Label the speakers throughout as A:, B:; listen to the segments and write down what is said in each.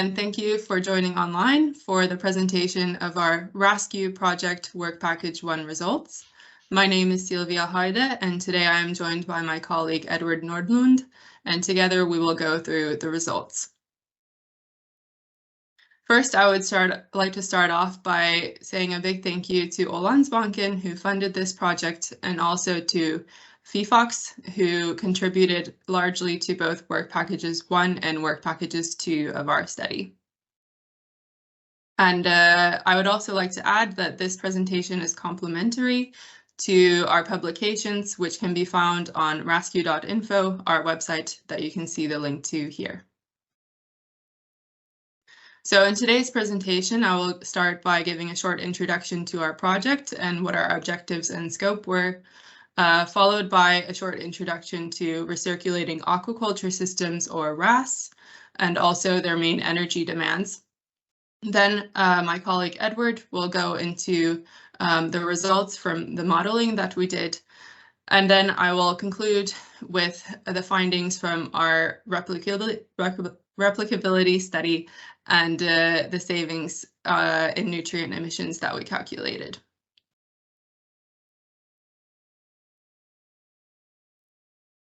A: and thank you for joining online for the presentation of our RAScue project Work Package 1 results. My name is Szilvia Haide, and today I am joined by my colleague Edvard Nordlund, and together we will go through the results. First, I would like to start off by saying a big thank you to Landsbanken, who funded this project, and also to FIFAX, who contributed largely to both Work Packages 1 and Work Packages 2 of our study. And I would also like to add that this presentation is complementary to our publications, which can be found on RAScue.info, our website that you can see the link to here. So in today's presentation, I will start by giving a short introduction to our project and what our objectives and scope were, followed by a short introduction to recirculating aquaculture systems, or RAS, and also their main energy demands. Then my colleague Edvard will go into the results from the modeling that we did, and then I will conclude with the findings from our replicability study and the savings in nutrient emissions that we calculated.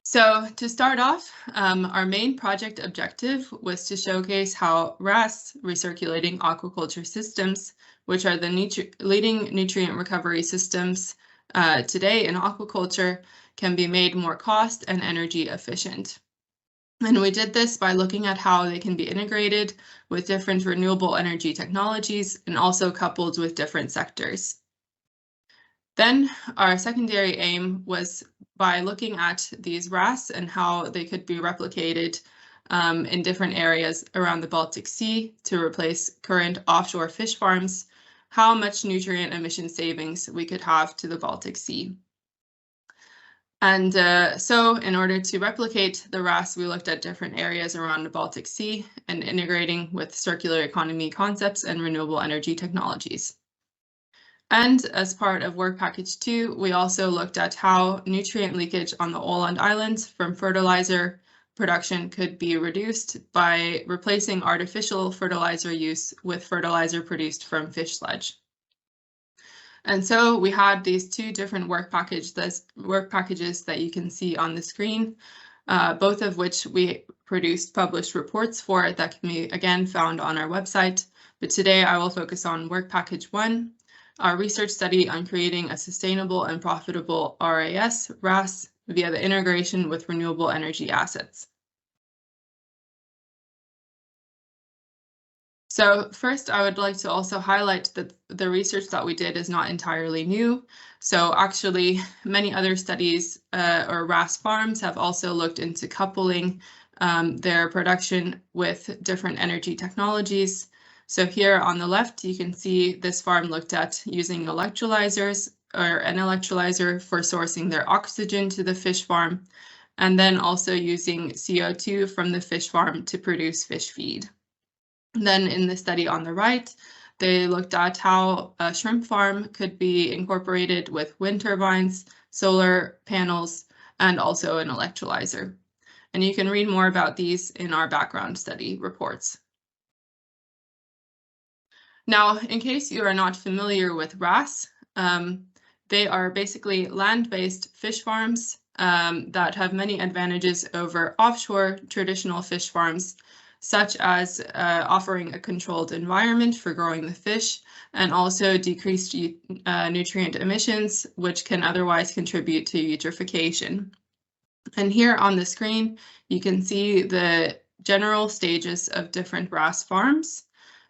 A: So to start off, our main project objective was to showcase how RAS, recirculating aquaculture systems, which are the leading nutrient recovery systems today in aquaculture, can be made more cost and energy efficient. And we did this by looking at how they can be integrated with different renewable energy technologies and also coupled with different sectors. Then our secondary aim was by looking at these RAS and how they could be replicated in different areas around the Baltic Sea to replace current offshore fish farms, how much nutrient emission savings we could have to the Baltic Sea. And so in order to replicate the RAS, we looked at different areas around the Baltic Sea and integrating with circular economy concepts and renewable energy technologies. And as part of Work Package 2, we also looked at how nutrient leakage on the Åland Islands from fertilizer production could be reduced by replacing artificial fertilizer use with fertilizer produced from fish sludge. And so we had these two different work packages that you can see on the screen, both of which we produced published reports for that can be again found on our website. But today I will focus on Work Package 1, our research study on creating a sustainable and profitable RAS via the integration with renewable energy assets. So first, I would like to also highlight that the research that we did is not entirely new. So actually, many other studies or RAS farms have also looked into coupling their production with different energy technologies. So here on the left, you can see this farm looked at using electrolyzers or an electrolyzer for sourcing their oxygen to the fish farm, and then also using CO2 from the fish farm to produce fish feed. Then in the study on the right, they looked at how a shrimp farm could be incorporated with wind turbines, solar panels, and also an electrolyzer. And you can read more about these in our background study reports. Now, in case you are not familiar with RAS, they are basically land-based fish farms that have many advantages over offshore traditional fish farms, such as offering a controlled environment for growing the fish and also decreased nutrient emissions, which can otherwise contribute to eutrophication. And here on the screen, you can see the general stages of different RAS farms.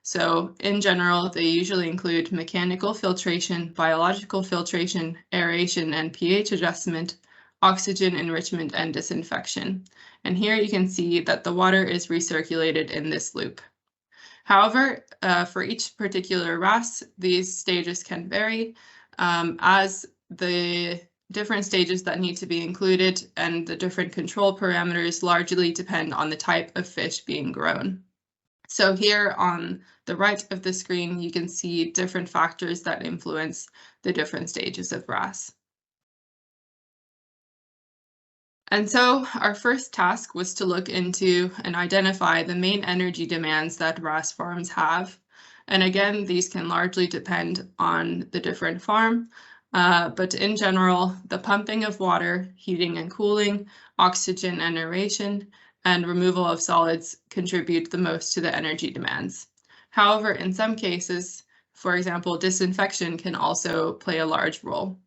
A: So in general, they usually include mechanical filtration, biological filtration, aeration and pH adjustment, oxygen enrichment, and disinfection. And here you can see that the water is recirculated in this loop. However, for each particular RAS, these stages can vary as the different stages that need to be included and the different control parameters largely depend on the type of fish being grown. So here on the right of the screen, you can see different factors that influence the different stages of RAS. And so our first task was to look into and identify the main energy demands that RAS farms have. And again, these can largely depend on the different farm, but in general, the pumping of water, heating and cooling, oxygen and aeration, and removal of solids contribute the most to the energy demands. However, in some cases, for example, disinfection can also play a large role.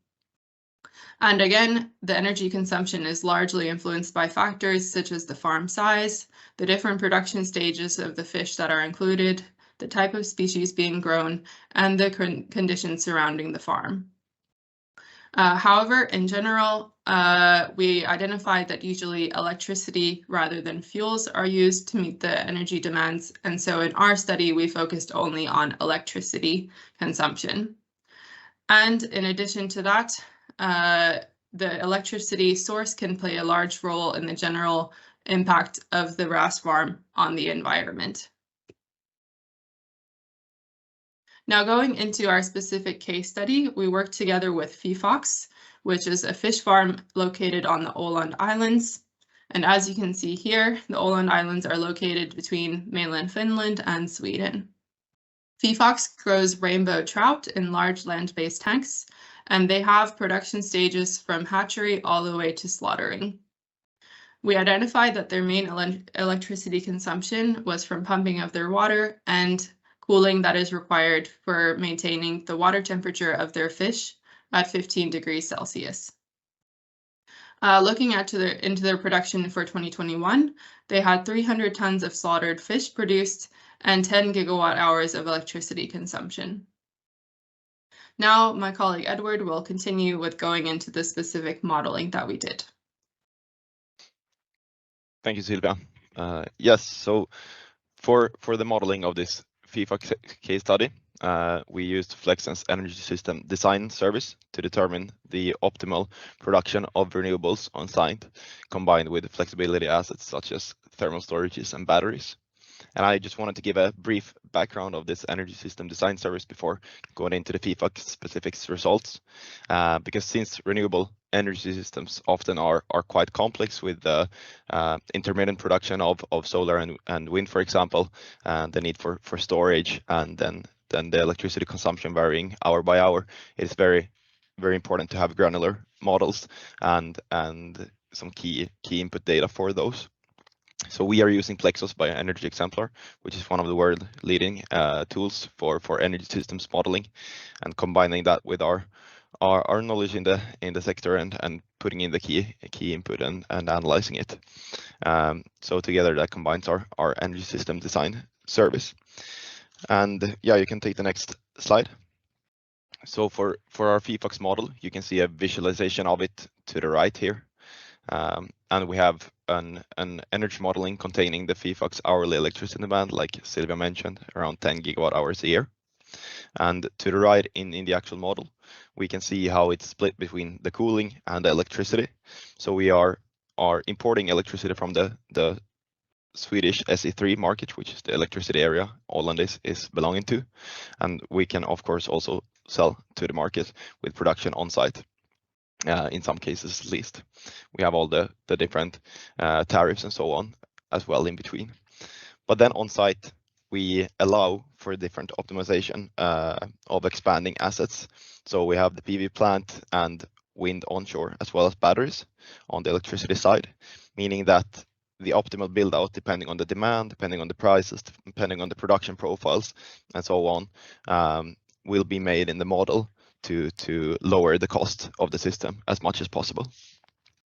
A: And again, the energy consumption is largely influenced by factors such as the farm size, the different production stages of the fish that are included, the type of species being grown, and the conditions surrounding the farm. However, in general, we identified that usually electricity rather than fuels are used to meet the energy demands. And so in our study, we focused only on electricity consumption. And in addition to that, the electricity source can play a large role in the general impact of the RAS farm on the environment. Now, going into our specific case study, we worked together with Fifax, which is a fish farm located on the Åland Islands. And as you can see here, the Åland Islands are located between mainland Finland and Sweden. Fifax grows rainbow trout in large land-based tanks, and they have production stages from hatchery all the way to slaughtering. We identified that their main electricity consumption was from pumping of their water and cooling that is required for maintaining the water temperature of their fish at 15 degrees Celsius. Looking into their production for 2021, they had 300 tons of slaughtered fish produced and 10 gigawatt hours of electricity consumption. Now, my colleague Edward will continue with going into the specific modeling that we did.
B: Thank you, Szilvia. Yes, so for the modeling of this FIFA case study, we used Flexens energy system design service to determine the optimal production of renewables on site, combined with flexibility assets such as thermal storages and batteries. And I just wanted to give a brief background of this energy system design service before going into the FIFA specifics results, because since renewable energy systems often are quite complex with the intermittent production of solar and wind, for example, and the need for storage, and then the electricity consumption varying hour by hour, it's very important to have granular models and some key input data for those. So we are using Plexos by Energy Exemplar, which is one of the world leading tools for energy systems modeling, and combining that with our knowledge in the sector and putting in the key input and analyzing it. So together that combines our energy system design service. And yeah, you can take the next slide. So for our Fifax model, you can see a visualization of it to the right here. And we have an energy modeling containing the Fifax hourly electricity demand, like Szilvia mentioned, around 10 gigawatt hours a year. And to the right in the actual model, we can see how it's split between the cooling and the electricity. So we are importing electricity from the Swedish SE3 market, which is the electricity area Åland is belonging to. And we can, of course, also sell to the market with production on site. In some cases, at least. We have all the different tariffs and so on as well in between. But then on site, we allow for different optimization of expanding assets. So we have the PV plant and wind onshore, as well as batteries on the electricity side, meaning that the optimal build out, depending on the demand, depending on the prices, depending on the production profiles, and so on, will be made in the model to lower the cost of the system as much as possible.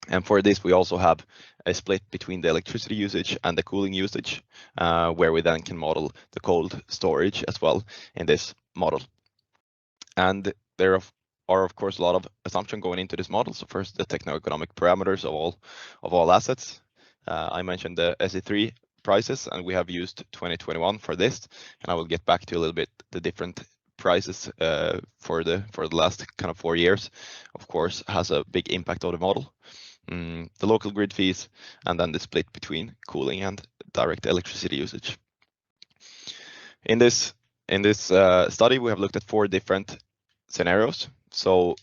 B: And for this, we also have a split between the electricity usage and the cooling usage, where we then can model the cold storage as well in this model. And there are of course a lot of assumptions going into this model. So first, the techno-economic parameters of all assets. I mentioned the SE3 prices, and we have used 2021 for this, and I will get back to a little bit the different prices for the last kind of 4 years, of course, has a big impact on the model. The local grid fees, and then the split between cooling and direct electricity usage. In this study, we have looked at 4 different scenarios. So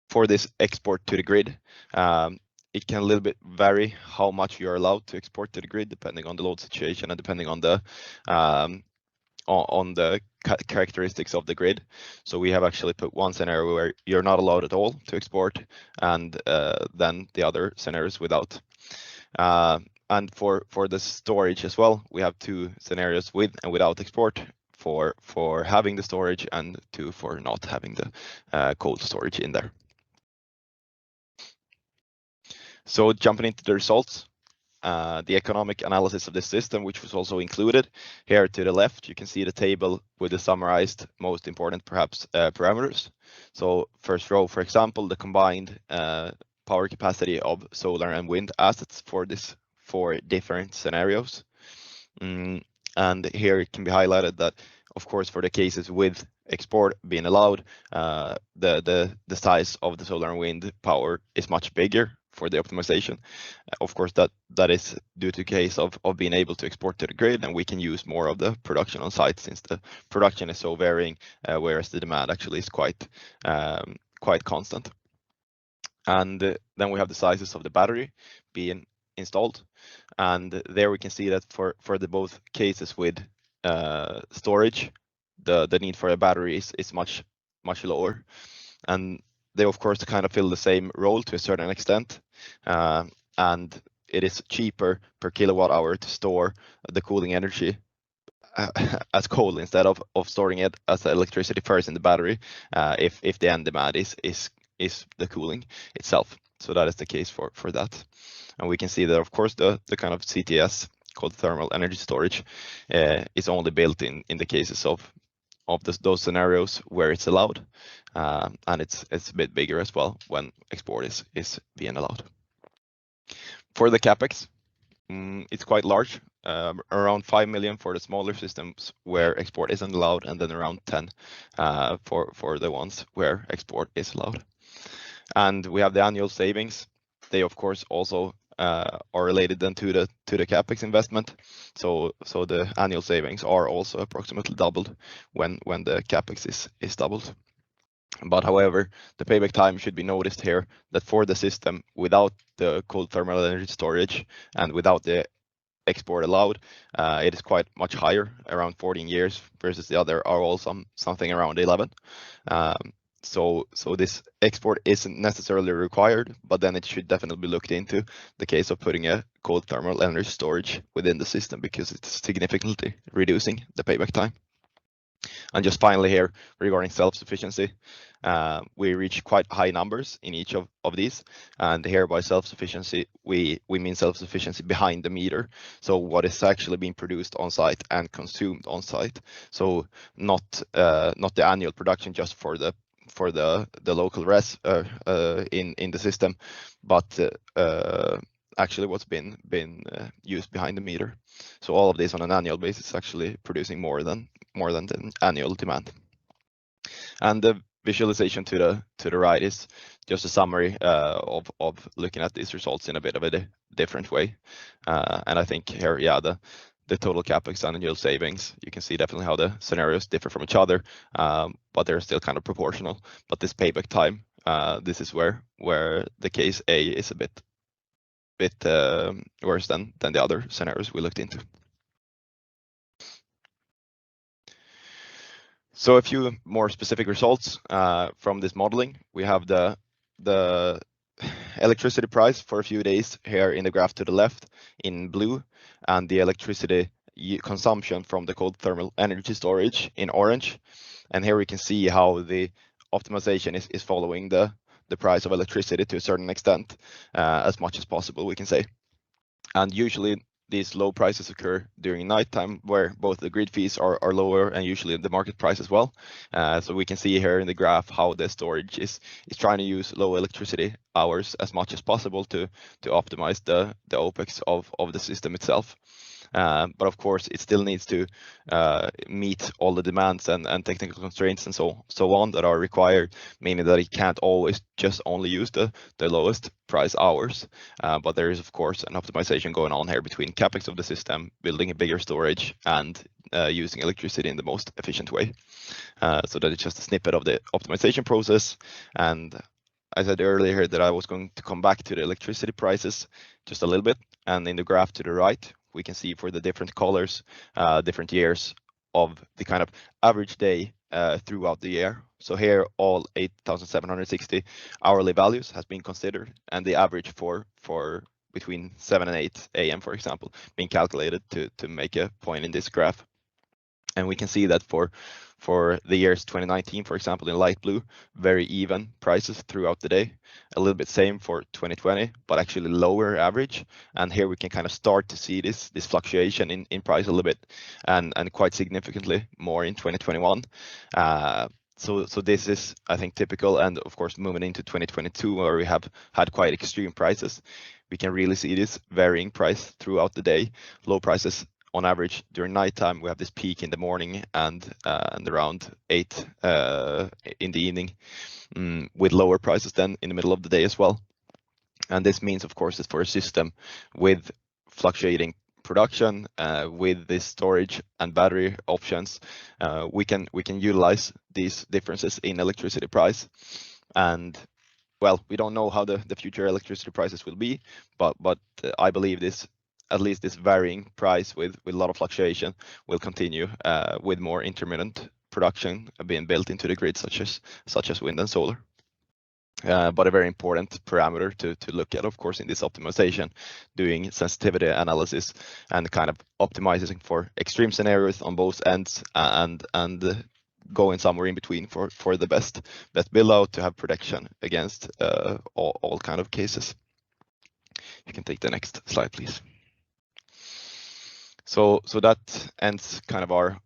B: for this export to the grid, it can a little bit vary how much you're allowed to export to the grid, depending on the load situation and depending on the characteristics of the grid. So we have actually put one scenario where you're not allowed at all to export, and then the other scenarios without. And for the storage as well, we have two scenarios with and without export, for having the storage and two for not having the cold storage in there. So jumping into the results, the economic analysis of this system, which was also included here to the left, you can see the table with the summarized most important perhaps parameters. So first row, for example, the combined power capacity of solar and wind assets for this 4 different scenarios. And here it can be highlighted that, of course, for the cases with export being allowed, the size of the solar and wind power is much bigger for the optimization. Of course, that is due to case of being able to export to the grid, and we can use more of the production on site since the production is so varying, whereas the demand actually is quite constant. And then we have the sizes of the battery being installed, and there we can see that for the both cases with storage, the need for a battery is much lower, and they of course kind of fill the same role to a certain extent, and it is cheaper per kilowatt hour to store the cooling energy as coal instead of storing it as electricity first in the battery, if the end demand is the cooling itself. So that is the case for that. And we can see that, of course, the kind of CTS, called thermal energy storage, is only built in the cases of those scenarios where it's allowed, and it's a bit bigger as well when export is being allowed. For the capex, it's quite large, around 5 million for the smaller systems where export isn't allowed, and then around 10 for the ones where export is allowed. And we have the annual savings. They of course also are related then to the capex investment. So the annual savings are also approximately doubled when the capex is doubled. But however, the payback time should be noticed here that for the system without the cold thermal energy storage and without the export allowed, it is quite much higher, around 14 years, versus the other are all something around 11. So this export isn't necessarily required, but then it should definitely be looked into the case of putting a cold thermal energy storage within the system, because it's significantly reducing the payback time. And just finally here, regarding self-sufficiency, we reach quite high numbers in each of these. And here by self-sufficiency, we mean self-sufficiency behind the meter. So what is actually being produced on site and consumed on site. So not the annual production just for the local RAS in the system, but actually what's been used behind the meter. So all of this on an annual basis actually producing more than the annual demand. And the visualization to the right is just a summary of looking at these results in a bit of a different way. And I think here, yeah, the total capex and annual savings, you can see definitely how the scenarios differ from each other, but they're still kind of proportional. But this payback time, this is where the case A is a bit worse than the other scenarios we looked into. So a few more specific results from this modeling. We have the electricity price for a few days here in the graph to the left in blue, and the electricity consumption from the cold thermal energy storage in orange. And here we can see how the optimization is following the price of electricity to a certain extent, as much as possible, we can say. And usually these low prices occur during nighttime, where both the grid fees are lower and usually the market price as well. So we can see here in the graph how the storage is trying to use low electricity hours as much as possible to optimize the OPEX of the system itself. But of course, it still needs to meet all the demands and technical constraints and so on that are required, meaning that it can't always just only use the lowest price hours. But there is, of course, an optimization going on here between capex of the system, building a bigger storage, and using electricity in the most efficient way. So that is just a snippet of the optimization process. And I said earlier that I was going to come back to the electricity prices just a little bit, and in the graph to the right, we can see for the different colors, different years of the kind of average day throughout the year. So here, all 8,760 hourly values has been considered, and the average for between 7 and 8 a.m., for example, being calculated to make a point in this graph. And we can see that for the years 2019, for example, in light blue, very even prices throughout the day. A little bit same for 2020, but actually lower average. And here we can kind of start to see this fluctuation in price a little bit, and quite significantly more in 2021. So this is, I think, typical. And of course, moving into 2022, where we have had quite extreme prices, we can really see this varying price throughout the day. Low prices on average during nighttime. We have this peak in the morning and around 8 in the evening, with lower prices then in the middle of the day as well. And this means, of course, that for a system with fluctuating production, with this storage and battery options, we can utilize these differences in electricity price. And well, we don't know how the future electricity prices will be, but I believe this, at least this varying price with a lot of fluctuation, will continue with more intermittent production being built into the grid, such as wind and solar. But a very important parameter to look at, of course, in this optimization, doing sensitivity analysis and kind of optimizing for extreme scenarios on both ends, and going somewhere in between for the best build out to have protection against all kind of cases. You can take the next slide, please. So that ends kind of our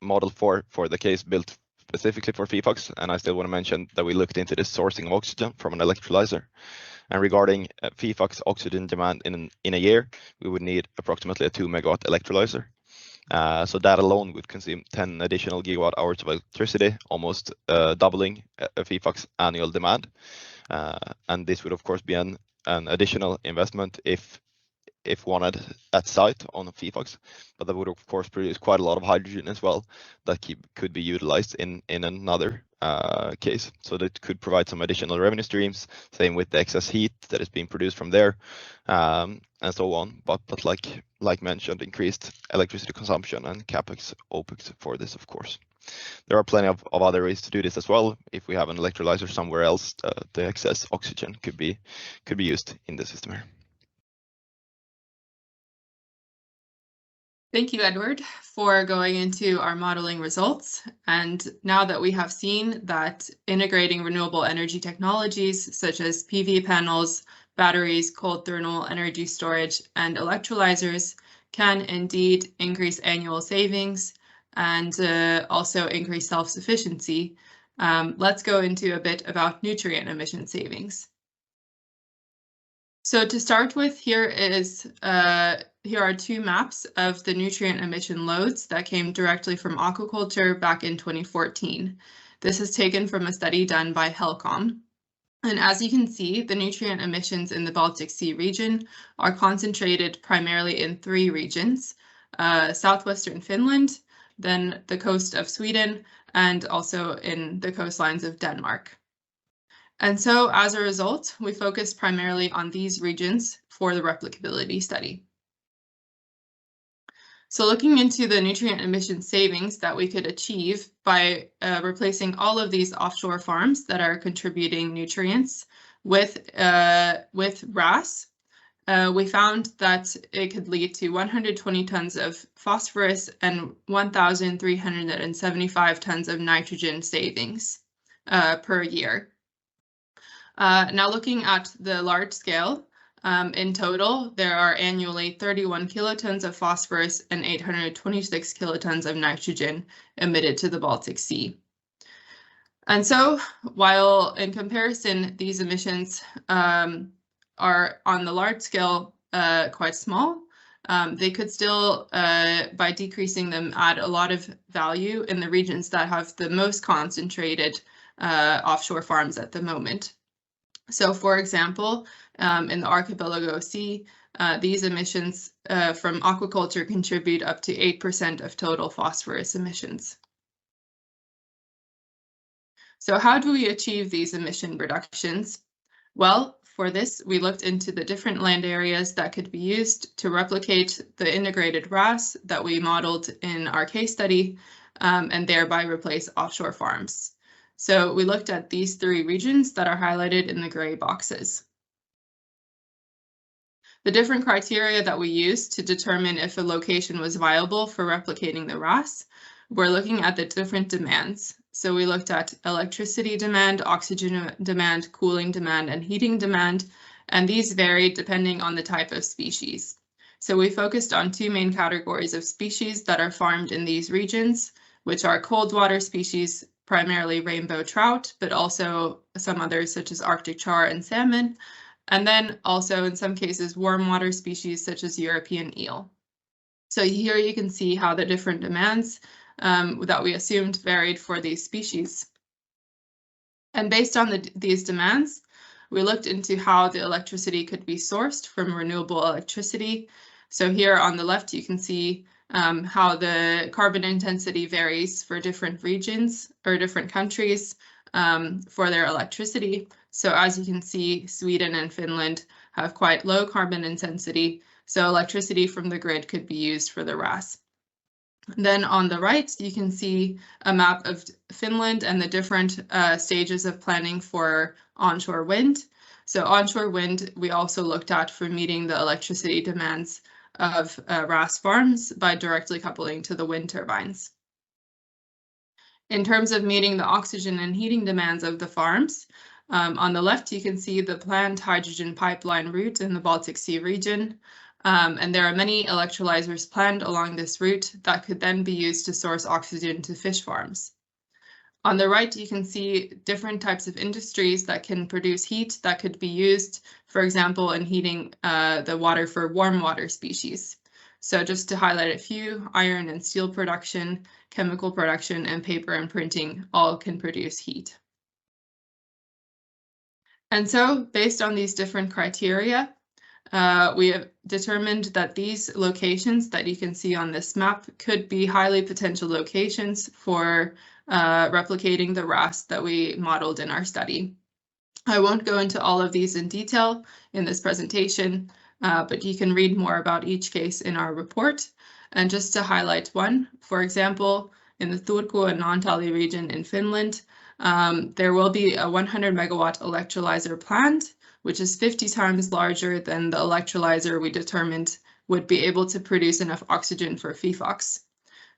B: model for the case built specifically for FIFAX, and I still want to mention that we looked into the sourcing of oxygen from an electrolyzer. And regarding FIFAX oxygen demand in a year, we would need approximately a 2 megawatt electrolyzer. So that alone would consume 10 additional gigawatt hours of electricity, almost doubling a FIFAX annual demand. And this would of course be an additional investment if wanted at site on a FIFAX, but that would of course produce quite a lot of hydrogen as well that could be utilized in another case. So that could provide some additional revenue streams, same with the excess heat that is being produced from there, and so on. But like mentioned, increased electricity consumption and capex, opex for this, of course. There are plenty of other ways to do this as well. If we have an electrolyzer somewhere else, the excess oxygen could be used in the system here.
A: Thank you, Edward, for going into our modeling results. And now that we have seen that integrating renewable energy technologies such as PV panels, batteries, cold thermal energy storage, and electrolyzers can indeed increase annual savings and also increase self-sufficiency, let's go into a bit about nutrient emission savings. So to start with, here are two maps of the nutrient emission loads that came directly from aquaculture back in 2014. This is taken from a study done by Helcom. And as you can see, the nutrient emissions in the Baltic Sea region are concentrated primarily in three regions: southwestern Finland, then the coast of Sweden, and also in the coastlines of Denmark. And so as a result, we focused primarily on these regions for the replicability study. So looking into the nutrient emission savings that we could achieve by replacing all of these offshore farms that are contributing nutrients with RAS, we found that it could lead to 120 tons of phosphorus and 1,375 tons of nitrogen savings per year. Now looking at the large scale, in total, there are annually 31 kilotons of phosphorus and 826 kilotons of nitrogen emitted to the Baltic Sea. And so, while in comparison, these emissions are on the large scale quite small, they could still, by decreasing them, add a lot of value in the regions that have the most concentrated offshore farms at the moment. So, for example, in the Archipelago Sea, these emissions from aquaculture contribute up to 8% of total phosphorus emissions. So how do we achieve these emission reductions? Well, for this, we looked into the different land areas that could be used to replicate the integrated RAS that we modeled in our case study, and thereby replace offshore farms. So we looked at these 3 regions that are highlighted in the gray boxes. The different criteria that we used to determine if a location was viable for replicating the RAS, we're looking at the different demands. So we looked at electricity demand, oxygen demand, cooling demand, and heating demand, and these varied depending on the type of species. So we focused on 2 main categories of species that are farmed in these regions, which are cold water species, primarily rainbow trout, but also some others such as Arctic char and salmon, and then also in some cases warm water species such as European eel. So here you can see how the different demands that we assumed varied for these species. And based on these demands, we looked into how the electricity could be sourced from renewable electricity. So here on the left, you can see how the carbon intensity varies for different regions or different countries for their electricity. So as you can see, Sweden and Finland have quite low carbon intensity, so electricity from the grid could be used for the RAS. Then on the right, you can see a map of Finland and the different stages of planning for onshore wind. So onshore wind, we also looked at for meeting the electricity demands of RAS farms by directly coupling to the wind turbines. In terms of meeting the oxygen and heating demands of the farms, on the left, you can see the planned hydrogen pipeline route in the Baltic Sea region. And there are many electrolyzers planned along this route that could then be used to source oxygen to fish farms. On the right, you can see different types of industries that can produce heat that could be used, for example, in heating the water for warm water species. So just to highlight a few, iron and steel production, chemical production, and paper and printing all can produce heat. And so based on these different criteria, we have determined that these locations that you can see on this map could be highly potential locations for replicating the RAS that we modeled in our study. I won't go into all of these in detail in this presentation, but you can read more about each case in our report. And just to highlight one, for example, in the Turku and Naantali region in Finland, there will be a 100 megawatt electrolyzer planned, which is 50 times larger than the electrolyzer we determined would be able to produce enough oxygen for FIFOX.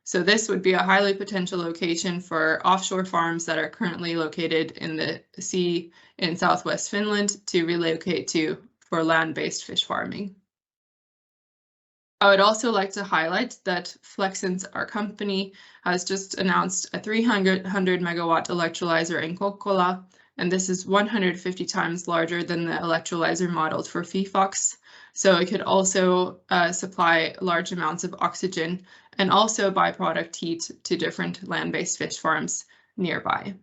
A: So this would be a highly potential location for offshore farms that are currently located in the sea in southwest Finland to relocate to for land-based fish farming. I would also like to highlight that Flexens, our company, has just announced a 300 megawatt electrolyzer in Kokkola, and this is 150 times larger than the electrolyzer modeled for FIFOX. So it could also supply large amounts of oxygen and also byproduct heat to different land-based fish farms nearby.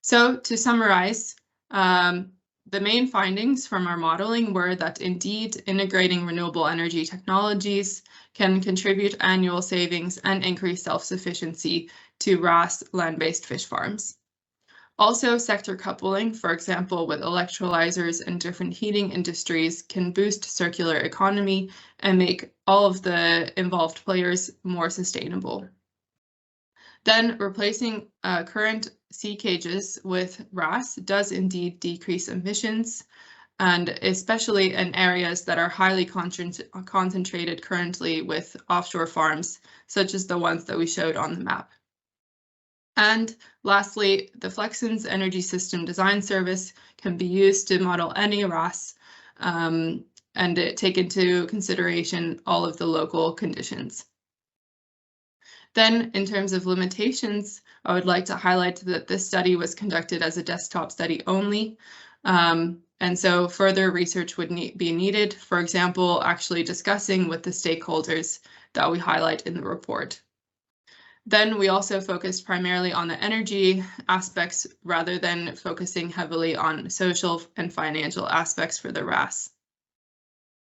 A: So to summarize, the main findings from our modeling were that indeed integrating renewable energy technologies can contribute annual savings and increase self-sufficiency to RAS land-based fish farms. Also, sector coupling, for example, with electrolyzers and different heating industries, can boost circular economy and make all of the involved players more sustainable. Then replacing current sea cages with RAS does indeed decrease emissions, and especially in areas that are highly concentrated currently with offshore farms, such as the ones that we showed on the map. And lastly, the Flexens Energy System Design Service can be used to model any RAS and take into consideration all of the local conditions. Then, in terms of limitations, I would like to highlight that this study was conducted as a desktop study only, and so further research would be needed, for example, actually discussing with the stakeholders that we highlight in the report. Then we also focused primarily on the energy aspects rather than focusing heavily on social and financial aspects for the RAS.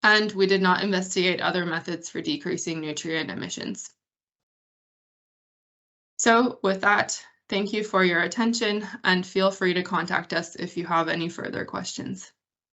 A: And we did not investigate other methods for decreasing nutrient emissions. So with that, Thank you for your attention and feel free to contact us if you have any further questions.